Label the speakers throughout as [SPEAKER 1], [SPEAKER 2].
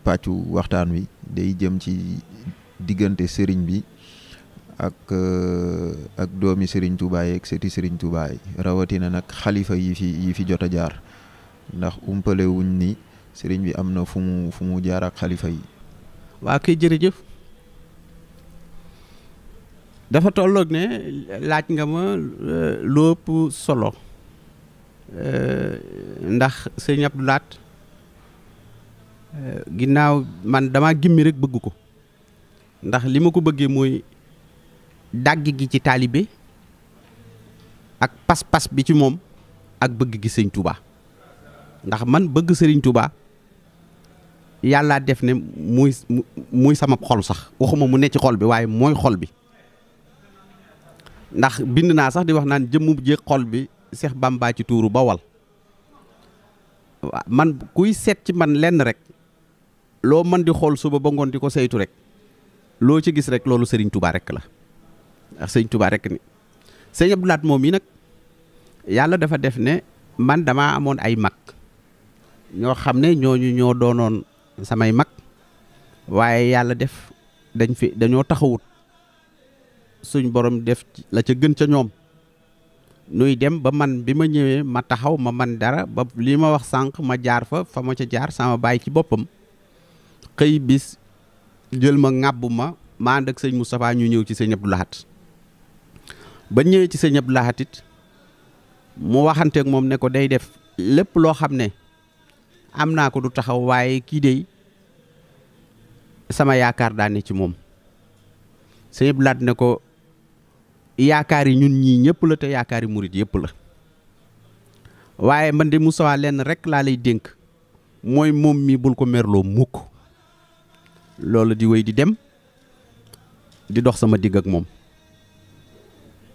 [SPEAKER 1] pàccu waxtaan wi day jëm ci diggante sëriñ bi ak doomi sëriñ Touba yi ak sëti sëriñ Touba yi rawatina nag xalifa yi fi jot a jaar ndax umpale wuñ ni sëriñ bi am na fu mu jaar ak xalifa yi.
[SPEAKER 2] waa kay jërëjëf dafa tolloog ne laaj nga ma lépp solo ndax sëriñ Abdou Lahat ginnaaw man dama gimmi rek bëgg ko ndax li ma ko bëggee mooy dàgg gi ci taalibe ak pas-pas bi ci moom ak bëgg gi sëñ Touba ndax man bëgg sëriñ Touba yàlla def ne muy sama xol sax waxuma mu ne ci xol bi waaye mooy xol bi ndax bind naa sax di wax naan jëmmu jéeg xol bi Seex Bamba ci tuuru Bawal man kuy seet ci man lenn rek loo mën di xool suba ba ngoon di ko saytu rek loo ci gis rek loolu sëriñ Touba rek la ndax sëriñ Touba rek ni sëñ Abdou Lahat moom yi nag yàlla dafa def ne man damaa amoon ay mag ñoo xam ne ñooñu ñoo doonoon samay mag waaye yàlla def dañoo taxawut suñ borom def la ca gën ca ñoom nuy dem ba man bi ma ñëwee ma taxaw ma man dara ba li ma wax sànq ma jaar fa ma ca jaar sama baay ci boppam xëy bis jël ma ŋàbbu ma ànd ak sëñ Moustapha ñu ñëw ci sëñ Abdou Lahat ba ñëwee ci sëñ Abdou Lahat it mu waxanteeg moom ne ko day def lépp loo xam ne am naa ko du taxaw waaye kii dey sama yaakaar daa ne ci moom sëñ Abdou Lahat ne ko yaakaar yi ñun ñii ñëpp la te yaakaar yi murit yëpp la waaye man de Moustapha lenn rek laa lay dénk mooy moom mi bul ko merloo mukk loolu di wéy di dem di dox sama digg ak moom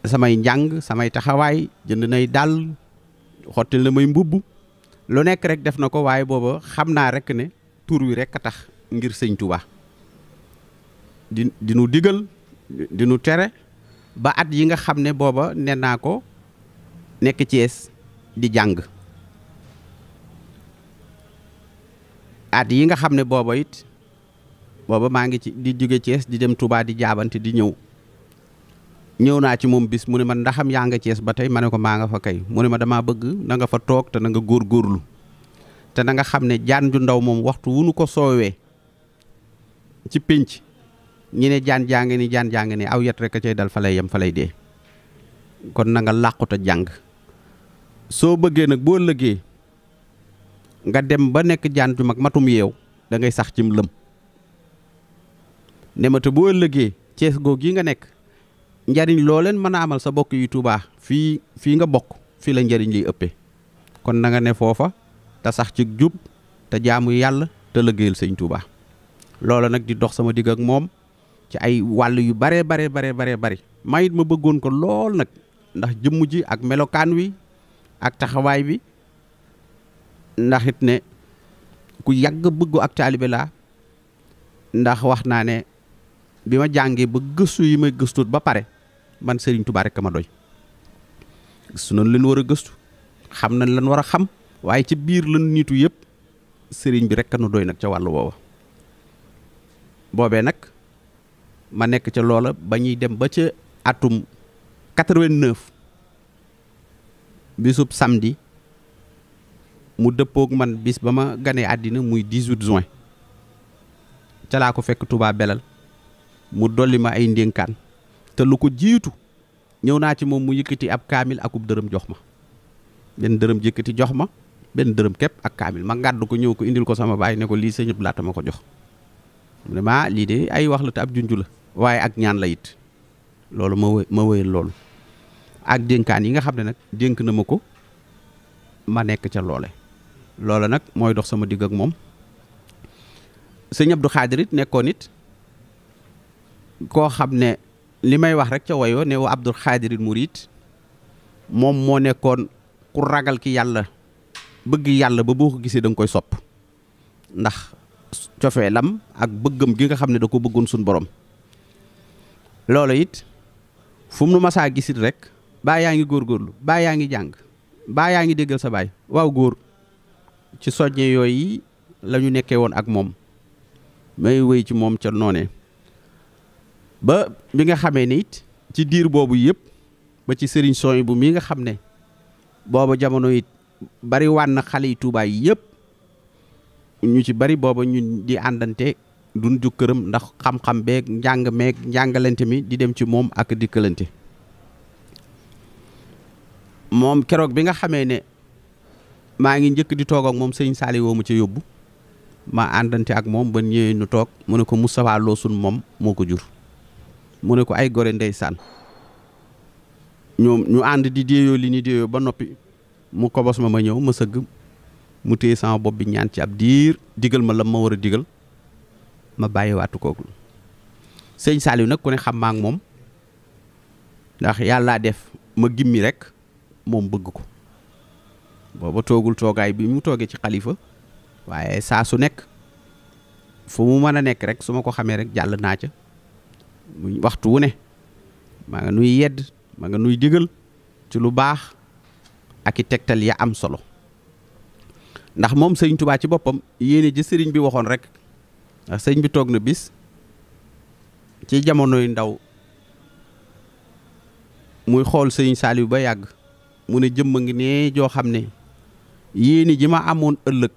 [SPEAKER 2] samay njàng samay taxawaay jënd nay dàll xottil na may mbubb lu nekk rek def na ko waaye booba xam naa rek ne tur wi rek a tax ngir sëñ Touba di nu digal di nu tere ba at yi nga xam ne booba nee naa ko nekk Thiès di jàng at yi nga xam ne booba it booba maa ngi ci di jóge Thiès di dem Touba di jaabante di ñëw naa ci moom bis mu ne ma ndaxam yaa nga Thiès ba tey ma ne ko maa nga fa kay mu ne ma damaa bëgg na nga fa toog te na nga góorgóorlu te na nga xam ne jaan ju ndaw moom waxtu wu nu ko soowee ci pénc ñi ne jaan jàng ni aw yet rek a cay dal fa lay yem fa lay dee kon na nga làquta jàng soo bëggee nag boo lëggee nga dem ba nekk jaan ju mag matum yeew da ngay sax cim lëm ne ma te boo lëggee Cees googu yi nga nekk njariñ loo leen mën a amal sa bokk yi Tuubaa fii nga bokk fii la njariñ liy ëppee kon na nga ne foofa te sax ci jub te jaamu yàlla te lëggéeyal sëñ Tuubaa loola nag di dox sama digg ak moom ci ay wàll yu bare bari mayit ma bëggoon ko lool nag ndax jëmm ji ak melokaan wi ak taxawaay bi ndax it ne ku yàgg bëggu ak taalibe laa ndax wax naa ne bi ma jàngee ba gëstu yi may gëstuut ba pare man Serigne Touba rek ma doy gëstu nañ leen war a gëstu xam nañ lan war a xam waaye ci biir lan nitu yëpp Serigne bi rek nu doy nag ca wàllu woowa boobee nag ma nekk ca loola ba ñuy dem ba ca atum 89 bisub samedi mu dëppoog man bis ba ma ganee àddina muy 18 juin ca laa ko fekk Touba Belal mu dolli ma ay ndénkaan te lu ko jiitu ñëw naa ci moom mu yëkkati ab kaamil akub dërëm jox ma benn dërëm yëkkati jox ma benn dërëm képp ak kaamil ma ngàddu ko ñëw ko indil ko sama baay ne ko lii Sëñ Abdou Lahat ma ko jox vraiment lii de ay wax la te ab junju la waaye ak ñaan la it loolu ma wéyal loolu ak dénkaan yi nga xam ne nag dénk na ma ko ma nekk ca loola nag mooy dox sama digg ak moom Sëñ Abdou Khadir it nekkoon it koo xam ne li may wax rek ca woyoo ne wa Abdou Khadir murid moom moo nekkoon ku ragal ki yàlla bëgg yàlla ba boo ko gisee da nga koy sopp ndax cofeelam ak bëggam gi nga xam ne da ko bëggoon suñ borom loolu it fu mu nu masaa gisit rek baa yaa ngi góorgóorlu baa yaa ngi jàng baa yaa ngi déggal sa baay waaw góor ci soññe yooyu la ñu nekkee woon ak moom may wéy ci moom ca noonee ba bi nga xamee ni it ci diir boobu yëpp ba ci sëriñ sooy bu mi nga xam ne booba jamono it bari waan na xale yi Tuubaa yi yëpp ñu ci bari booba ñun di àndante duñ ju këram ndax xam-xam beeg njàng meeg njàngalante mi di dem ci moom ak dikkalante moom keroog bi nga xamee ne maa ngi njëkk di toog ak moom sëñ Saali woo mu ca yóbbu ma àndante ak moom ba ñëwee ñu toog mu ne ko Moustapha Lo sun moom moo ko jur mu ne ko ay gore ndeysaan ñoom ñu ànd di déeyoo li ni déeyoo ba noppi mu kobos ma ñëw ma sëgg mu téye sama bopp bi ñaan ci ab diir digal ma la ma war a digal ma bàyyi waatu kooku sëñ Saliou nag ku ne xam ma ak moom ndax yàllaa def ma gimmi rek moom bëgg ko booba toogul toogaay bi mu toogee ci xalifa waaye saa su nekk fu mu mën a nekk rek su ma ko xamee rek jàll naa ca mu waxtu wu ne maa nga nuy yedd maa nga nuy digal ci lu baax ak i tegtal ya am solo ndax moom sëñ Tuubaa ci boppam yéene ji sëriñ bi waxoon rek ndax sëñ bi toog na bis ci jamonoy ndaw muy xool sëñ Saliou ba yàgg mu ne jëmm ngi ne joo xam ne yéene ji ma amoon ëllëg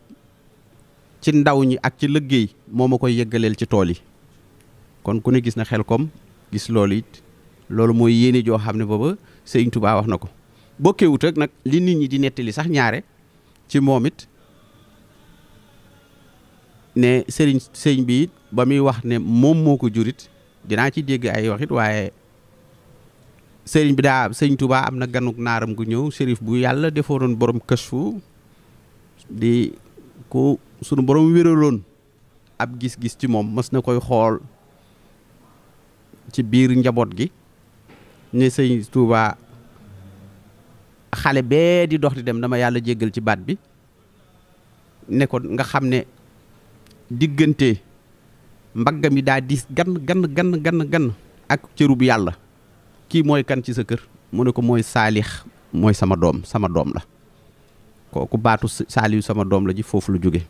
[SPEAKER 2] ci ndaw ñi ak ci liggéey moo ma koy yëggaleel ci tool yi kon ku ne gis na Xelcom gis loolu it loolu mooy yéene joo xam ne booba sëñ Tuubaa wax na ko bokkewut ak nag li nit ñi di nettali sax ñaare ci moom it ne sëriñ bi it ba muy wax ne moom moo ko jurit dinaa ci dégg ay waxit waaye sëriñ bi sëñ Tuubaa am na ganuk naaram gu ñëw shérif bu yàlla defoon borom kësfu di ku sunu borom wéraloon ab gis-gis ci moom mës na koy xool ci biir njaboot gi ne sëñ Tuubaa xale bee di dox di dem dama yàlla jéggal ci baat bi ne ko nga xam ne diggante mbaggam yi daa diis gan ak cërub yàlla kii mooy kan ci sa kër mu ne ko mooy Saalix mooy sama doom la kooku baatu Saaliw sama doom la ji foofu lu jóge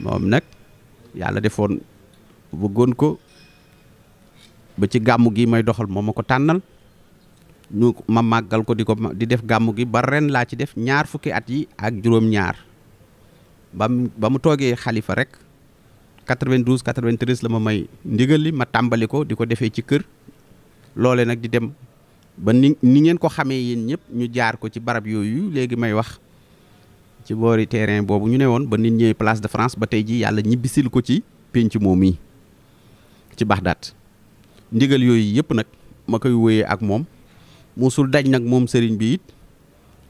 [SPEAKER 2] moom nag yàlla defoon bëggoon ko ba ci gàmmu gi may doxal moom ma ko tànnal ñu ma màggal ko di def gàmmu gi ba ren laa ci def 20 fukki at yi ak juróom-ñaar ba mu toogee xalifa rek 92 93 la ma may ndigal li ma tàmbali ko di ko defee ci kër loole nag di dem ba ni ngeen ko xamee yéen ñëpp ñu jaar ko ci barab yooyu léegi may wax ci boori terrain boobu ñu ne woon ba nit ñëwee place de France ba tey ji yàlla ñibbisil ko ci pénc moom yi ci Baxdaat ndigal yooyu yëpp nag ma koy wóyee ak moom musul daj nag moom sëriñ bi it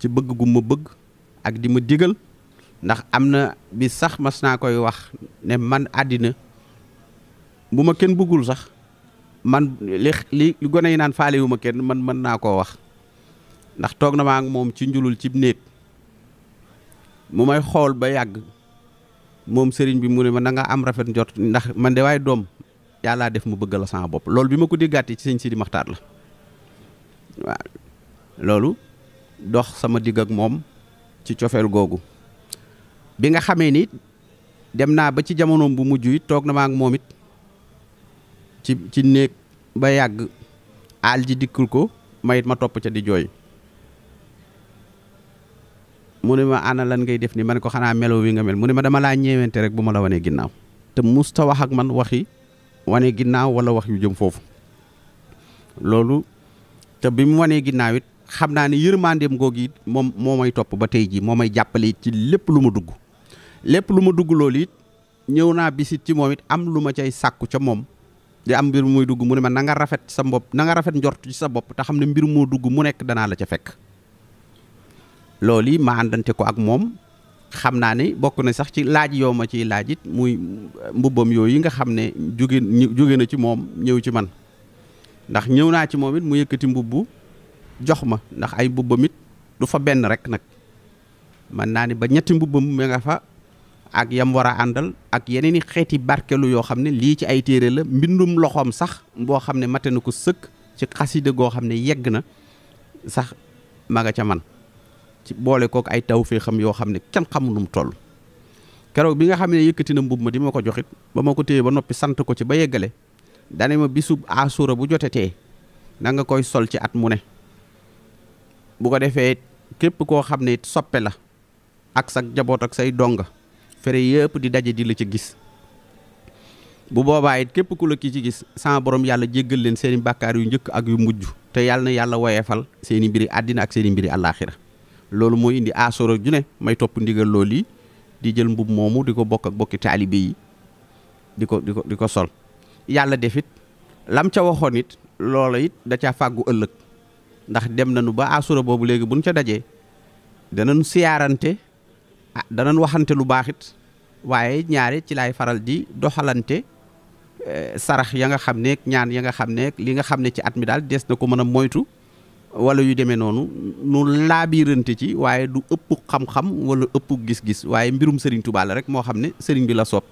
[SPEAKER 2] ci bëgg gu ma bëgg ak di ma digal ndax am na bi sax mas naa koy wax ne man àddina bu ma kenn bëggul sax man li gone yi naan faale wu ma kenn man mën naa koo wax ndax toog na ma ak moom ci njulul ci néeg mu may xool ba yàgg moom sëriñ bi mu ne ma na nga am rafet njort ndax man de waaye doom yàllaa def mu bëgg la sama bopp loolu bi ma ko déggaatee ci sëñ Sidi Maxtaar la waaw loolu dox sama digg ak moom ci cofeel googu bi nga xamee ni dem naa ba ci jamonoom bu mujj it toog na ma ak moom it ci néeg ba yàgg aal ji dikkul ko mayit ma topp ca di jooy mu ne ma ana lan ngay def ni ma ne ko xanaa melo wi nga mel mu ne ma dama laa ñeewante rek bu ma la wanee ginnaaw te musta wax ak man waxi wane ginnaaw wala wax yu jëm foofu loolu te bi mu wanee ginnaaw it xam naa ne yërmandeem googu it moom moo may topp ba tey jii moo may jàppale it ci lépp lu ma dugg loolu it ñëw naa bisit ci moom it am lu ma cay sàkku ca moom di am mbir muy dugg mu ne ma na nga rafet sa bopp na nga rafet njort ci sa bopp te xam ne mbir moo dugg mu nekk danaa la ca fekk loolu yi ma àndante ko ak moom xam naa ne bokk na sax ci laaj yow ma ciy laaj it muy mbubbam yooyu nga xam ne jóge na ci moom ñëw ci man ndax ñëw naa ci moom it mu yëkkati mbubbu jox ma ndax ay mbubbam it du fa benn rek nag man naa ne ba ñetti mbubbam mi nga fa ak yam war a àndal ak yeneen i xeeti barkelu yoo xam ne lii ci ay téere la mbindum loxoom sax boo xam ne mate na ko sëkk ci xasida goo xam ne yegg na sax maga ca man ci boole kook ay tawfeexam yoo xam ne kenn xamul nu mu toll keroog bi nga xam ne yëkkati na mbub ma di ma ko joxit ba ma ko téye ba noppi sant ko ci ba yeggale dane ma bisub asura bu jotetee na nga koy sol ci at mu ne bu ko defee képp koo xam ne it soppe la ak sa jaboot ak say donga fere yëpp di daje di la ci gis bu boobaa it képp ku la ki ci gis sama borom yàlla jéggal leen seeni bàkkaar yu njëkk ak yu mujj te yàlla na yàlla woyefal seeni mbiri àddina ak seeni mbiri àllaaxira loolu mooy indi asura ju ne may topp ndigal loolu yi di jël mbub moomu di ko bokk ak bokki taalibe yi di ko sol yàlla defit lam ca waxoon it loola it da caa fàggu ëllëg ndax dem nañu ba asura boobu léegi buñ ca dajee danañ siyaarante danañ waxante lu baax it waaye ñaare ci laay faral di doxalante sarax ya nga xam ne ñaan ya nga xam ne li nga xam ne ci at mi daal des na ko mën a moytu wala yu demee noonu nu laabiirante ci waaye du ëpp xam-xam wala ëpp gis-gis waaye mbirum Serigne Touba la rek moo xam ne Serigne bi la soob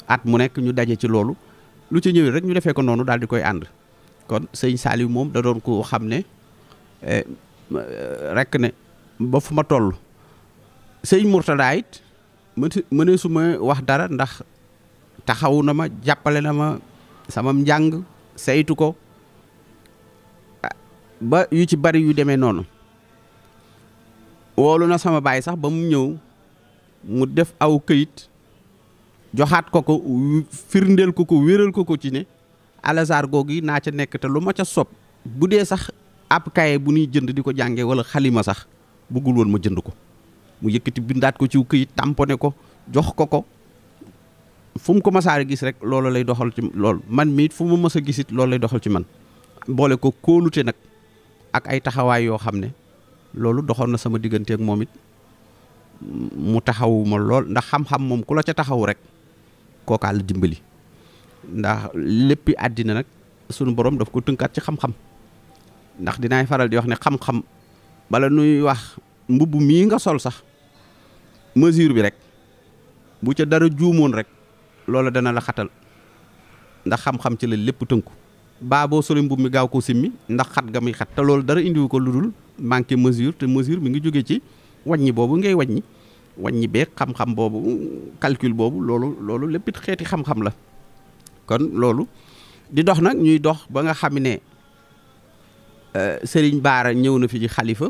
[SPEAKER 2] at mu nekk ñu daje ci loolu lu ci ñëwee rek ñu defee ko noonu daal di koy ànd kon sëñ Saliou moom da doon ko xam ne rek ne ba fu ma toll sëñ Mourtada it mënee su ma wax dara ndax taxawu na ma jàppale na ma sama njàng saytu ko ba yu ci bari yu demee noonu woolu na sama baay sax ba mu ñëw mu def aw këyit joxaat ko firndeel ko wéral ko ci ne alazar googu naa ca nekk te lu ma ca sob bu dee sax ab kaye bu ñuy jënd di ko jànge wala xalima sax bëggul woon ma jënd ko mu yëkkati bindaat ko ci këyit tamponné ko jox ko fu mu ko masaare gis rek loolu lay doxal ci loolu man miit fu mu mës a gisit loolu lay doxal ci man boole ko kóolute nag ak ay taxawaay yoo xam ne loolu doxoon na sama diggante ak moom it mu taxawu ma lool ndax xam-xam moom ku la ca taxaw rek kookaa la dimbali ndax léppi àddina nag sunu borom daf ko tënkaat ci xam-xam ndax dinaay faral di wax ne xam-xam bala nuy wax mbubb mii nga sol sax mesure bi rek bu ca dara juumoon rek loola dana la xatal ndax xam-xam ci la lépp tënku baa boo soli mbubb mi gaaw koo simmi ndax xat ga muy xat te loolu dara indiwu ko lu dul manqué mesure te mesure mi ngi jóge ci wàññi boobu ngay wàññi beeg xam-xam boobu calcul boobu loolu lépp it xeeti xam-xam la kon loolu di dox nag ñuy dox ba nga xam ne Serigne Bara ñëw na fi ci xalifa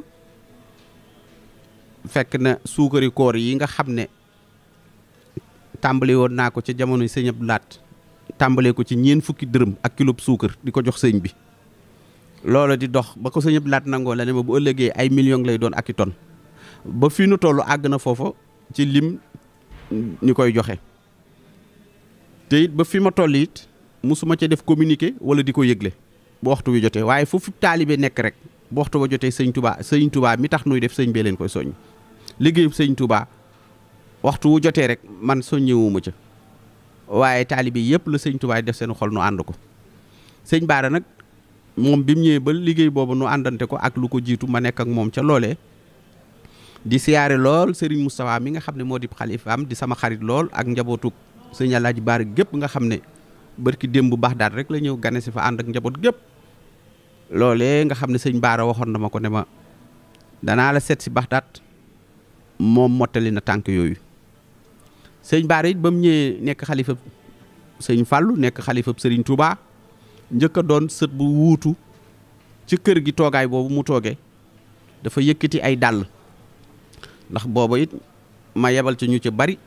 [SPEAKER 2] fekk na suukari koor yi nga xam ne tàmbali woon naa ko ca jamono sëñ Abdou Lahat tàmbalee ko ci 40 dërëm ak kilo suukar di ko jox sëñ bi loola di dox ba ko sëñ Abdou Lahat nangoo la ne ma bu ëllëgee ay millions lay doon ak i tonnes ba fii nu toll àgg na foofa ci lim ñu koy joxe te it ba fi ma toll it musuma ca def communiqué wala di ko yëgle bu waxtu wi jotee waaye foofu taalibe nekk rek bu waxtu ba jotee sëñ Touba mi tax nuy def sëñ bee leen koy soññ liggéeyu sëñ Touba waxtu wu jotee rek man soññewuma ca waaye taalibe yëpp la sëñ Touba def seen xol nu ànd ko sëñ Bara nag moom bi mu ñëwee ba liggéey boobu nu àndante ko ak lu ko jiitu ma nekk ak moom ca loolee di siyaare lool Serigne Moustapha mi nga xam ne moo di xalifaam di sama xarit lool ak njabootu sëñ Alaaji Bara gépp nga xam ne barki démb bu baax daal rek la ñëw gane si fa ànd ak njaboot gépp loolee nga xam ne sëñ Bara waxoon na ma ko ne ma danaa la seet si Baxdaat moom mottali na tànk yooyu sëñ Bara it ba mu ñëwee nekk xalifa sëñ Fallou nekk xalifa Serigne Touba njëkk a doon sët bu wuutu ci kër gi toogaay boobu mu toogee dafa yëkkati ay dàll ndax booba it ma yebal ci ñu ci bari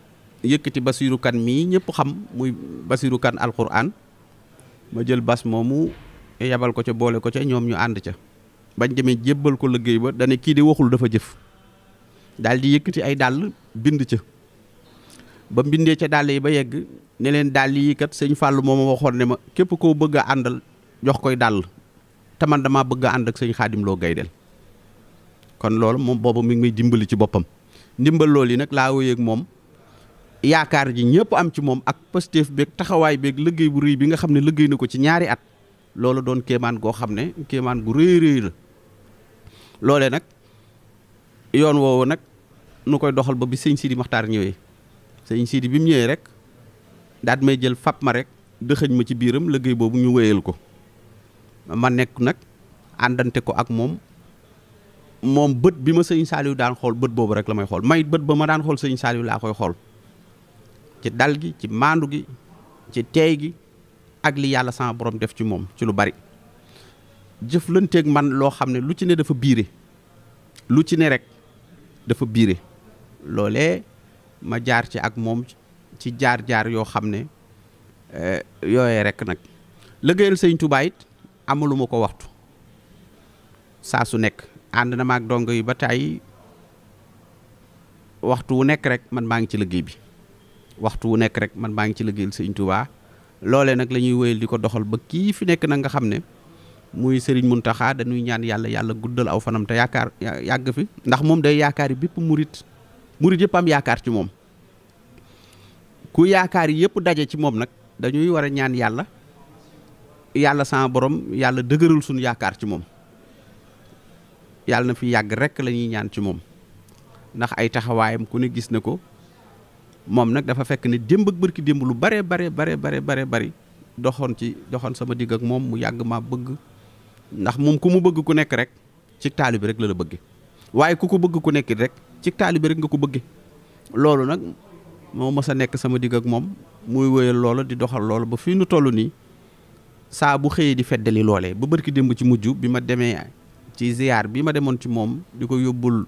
[SPEAKER 2] yëkkati Basiru Kan mii ñëpp xam muy Basiru Kan alquran ma jël bas moomu yebal ko ca boole ko ca ñoom ñu ànd ca bañ demee jébbal ko liggéey ba dane kii de waxul dafa jëf daal di yëkkati ay dàll bind ca ba mbindee ca dàll yi ba yegg ne leen dàll yi kat sëñ Fallou moo ma waxoon ne ma képp koo bëgg a àndal jox koy dàll te man damaa bëgg a ànd ak sëñ Xaadim Lo Gaydel kon loolu moom boobu mi ngi may dimbali ci boppam ndimbal loolu yi nag laa wéyeeg moom yaakaar ji ñëpp am ci moom ak Pastef beeg taxawaay beeg liggéey bu rëy bi nga xam ne liggéey na ko ci ñaari at loolu doon kéemaan goo xam ne kéemaan gu rëy rëy la loolee nag yoon woowu nag nu koy doxal ba bi sëñ Sidi Maxtaar ñëwee sëñ Sidi bi mu ñëwee rek daat may jël fab ma rek dëxëñ ma ci biiram liggéey boobu ñu wéyal ko ma nekk nag àndante ko ak moom bët bi ma sëñ Saliou daan xool bët boobu rek la may xool may bët ba ma daan xool sëñ Saliou laa koy xool ci dal gi ci maandu gi ci teey gi ak li yàlla sama borom def ci moom ci lu bari jëflanteeg man loo xam ne lu ci ne dafa biire lu ci ne rek dafa biire loolee ma jaar ci ak moom ci jaar-jaar yoo xam ne yooyee rek nag liggéeyal sëñ Tuubaa it amaluma ko waxtu saa su nekk ànd na maag dongo yi ba tey waxtu wu nekk rek man maa ngi ci liggéey bi waxtu wu nekk rek man maa ngi ci liggéeyal sëñ Tuubaa loolee nag la ñuy wéyal di ko doxal ba kii fi nekk nag nga xam ne muy Serigne Mountakha dañuy ñaan yàlla guddal aw fanam te yaakaar yàgg fi ndax moom day yaakaar yi bépp murit yëpp am yaakaar ci moom ku yaakaar yi yëpp daje ci moom nag dañuy war a ñaan yàlla sama borom yàlla dëgëral suñu yaakaar ci moom yàlla na fi yàgg rek la ñuy ñaan ci moom ndax ay taxawaayam ku ne gis na ko moom nag dafa fekk ne démb ak bërki démb lu bare bari doxoon sama digg ak moom mu yàgg ma bëgg ndax moom ku mu bëgg ku nekk rek ci taalibe rek la bëgge waaye ku ko bëgg ku nekk rek ci taalibe rek nga ko bëgge loolu nag moo mës a nekk sama digg ak moom muy wéyal loolu di doxal loolu ba fii nu toll nii saa bu xëyee di feddali loolee ba bërki démb ci mujj bi ma demee ci ziyaar bi ma demoon ci moom di ko yóbbul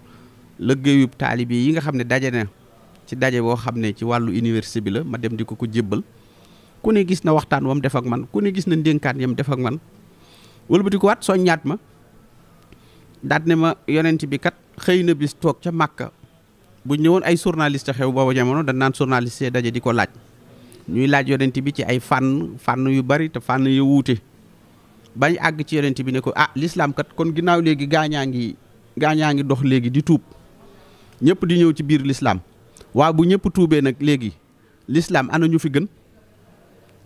[SPEAKER 2] liggéeyub taalibe yi nga xam ne daje na ci daje boo xam ne ci wàllu université bi la ma dem di ko jébbal ku ne gis na waxtaan wam def ak man ku ne gis na ndénkaan yam def ak man wëlbati ko waat soññaat ma daat ne ma yonent bi kat xëy na bis toog ca Màkka bu ñëwoon ay journaliste xew booba jamono dañ naan journaliste daje di ko laaj ñuy laaj yonent bi ci ay fànn yu bari te fànn yu wuute bañ àgg ci yonent bi ne ko l'islam kat kon ginnaaw léegi gaañaa ngi dox léegi di tuub ñëpp di ñëw ci biir l'islam waaw bu ñëpp tuubee nag léegi l'islam ana ñu fi gën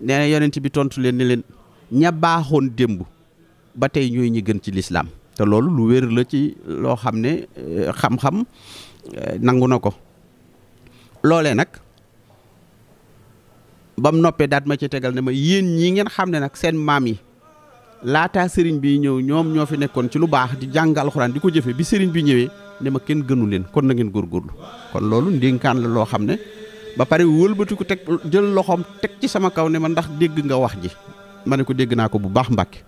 [SPEAKER 2] nee na yonent bi tontu leen ne leen ña baaxoon démb ba tey ñooy ñi gën ci l'islam te loolu lu wér la ci loo xam ne xam-xam nangu na ko loolee nag bam noppee daat ma ci tegal ne ma yéen ñii ngeen xam ne nag seen maam yi laataa sëriñ bi ñëw ñoom ñoo fi nekkoon ci lu baax di jàng alxuraan di ko jëfe bi sëriñ bi ñëwee ne ma kenn gënu leen kon na ngeen góorgóorlu kon loolu ndénkaan la loo xam ne ba pare wëlbati ko teg jël loxoom teg ci sama kaw ne ma ndax dégg nga wax ji ma ne ko dégg naa ko bu baax Mbàkke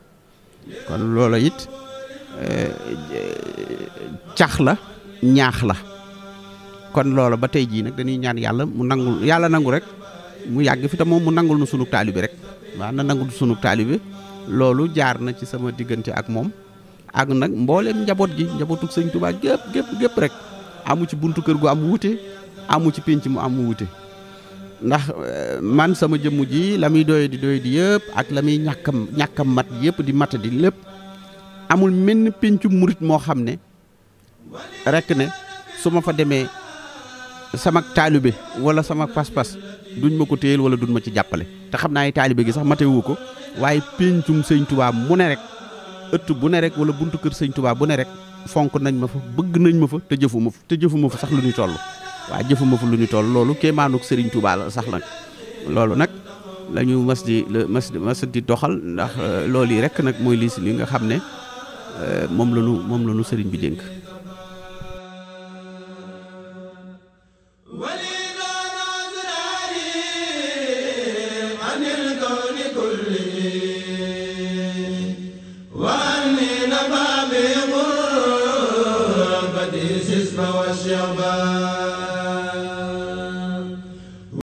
[SPEAKER 2] kon loola it cax la ñaax la kon loola ba tey jii nag dañuy ñaan yàlla nangu rek mu yàgg fi te moom mu nangul nu sunu taalibe rek waaw na nangul sunu taalibe loolu jaar na ci sama diggante ak moom ak nag mbooleem njaboot gi njabootuk sëñ Tuubaa gépp rek amu ci buntu kër gu am wuute amu ci pénc mu am wuute ndax man sama jëmm ji la muy doy di yëpp ak la muy ñàkkam mat yëpp di mat di lépp amul menn péncu murit moo xam ne rek ne su ma fa demee sama taalibe wala sama pas-pas duñ ma ko téyel wala duñ ma ci jàppale te xam naa ne taalibe gi sax matewu ko waaye péncum sëñ Tuubaa mu ne rek ëtt bu ne rek wala buntu kër sëñ Tuubaa bu ne rek fonk nañ ma fa bëgg nañ ma fa te jëfuma fa sax lu ñuy toll waaw jëfuma fa lu ñuy toll loolu kéemaanuk sëriñ Tuubaa la sax nag loolu nag la ñu mas di doxal ndax loolu yi rek nag mooy li nga xam ne moom la ñu sëriñ bi dénk